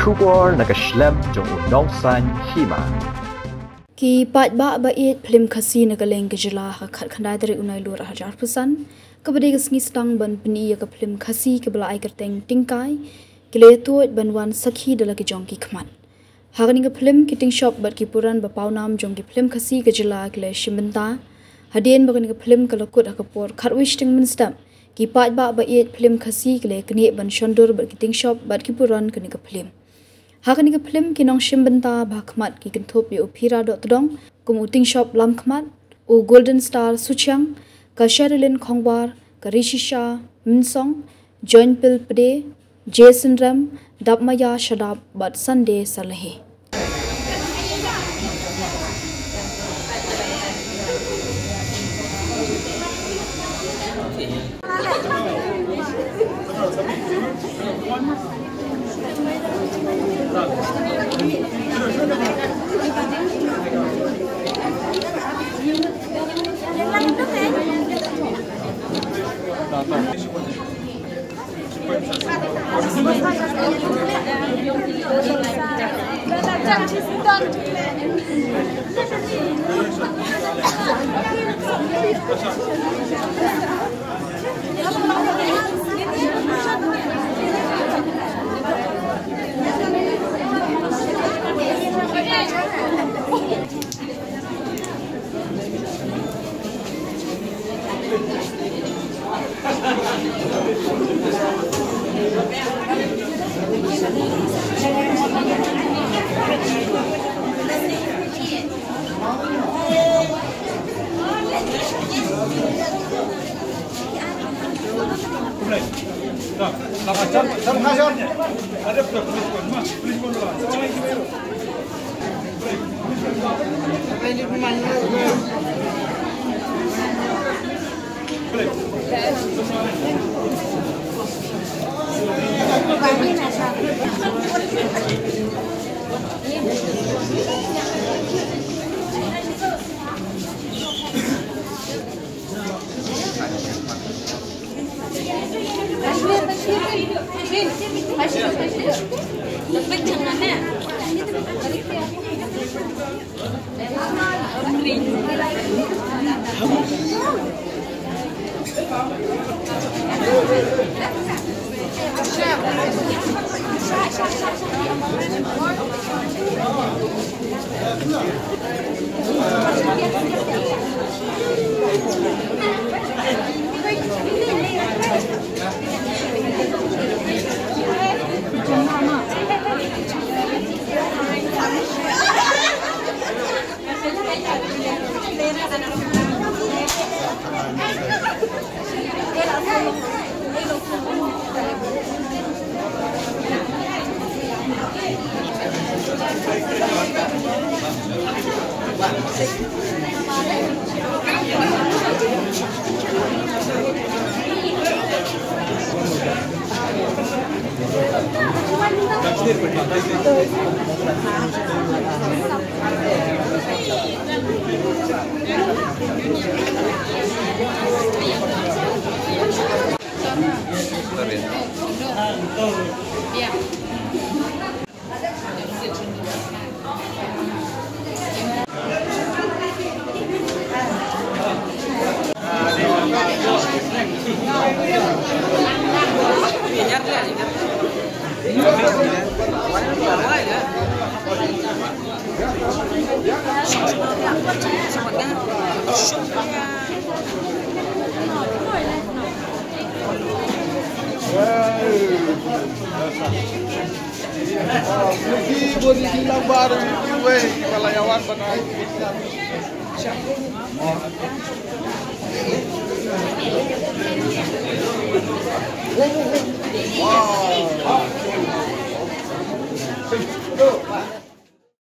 Kubor nagashlem jong unong san Hima. Ki Paidbah bait Phlim khasi nagaleng gejala khat khandai dari unai lur hajar pusan kabade gasngi stang ban pni ka Phlim khasi ke bela ai kerteng Tyngkai kile tuat banwan sakhi dala ke jong ki khman hagani ka Phlim ki Tyngshop bat ki Puron bapau nam jong ki Phlim khasi gejala kile shimbenta Hadien bagani ka Phlim kalakut akapor khatwish ting minstam ki Paidbah bait Phlim khasi kile Ïaknieh ban Shondur bat ki Tyngshop bat ki Puron kani ka Phlim Hagani ka Phlim kinong shimbenta bahkmat ki kentup yo pira dot dong kumu Tyngshop lam khmat u Golden Star Suchang ka Sherilyn Khongwar ka Rishisha Minsong Join Pil Pde Jason Ram Dabmaya Shadab bat Sunday Salahe